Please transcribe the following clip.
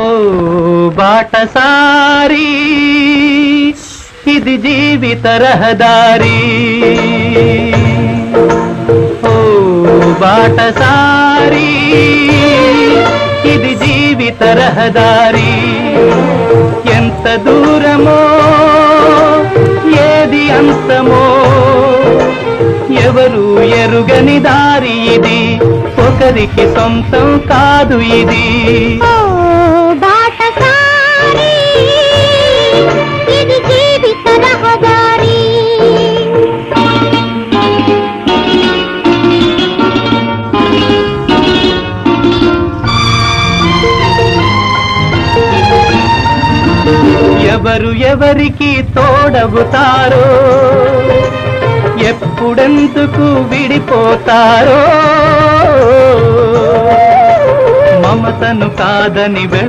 ఓ బాటసారి ఇది జీవిత రహదారి, ఓ బాటసారి ఇది జీవిత రహదారి. ఎంత దూరమో ఏది అంతమో ఎవరు ఎరుగని దారి ఇది, ఒకరికి సొంతం కాదు ఇది. ఎవరు ఎవరికి తోడవుతారో, ఎప్పుడెందుకు విడిపోతారో, మమతను కాదని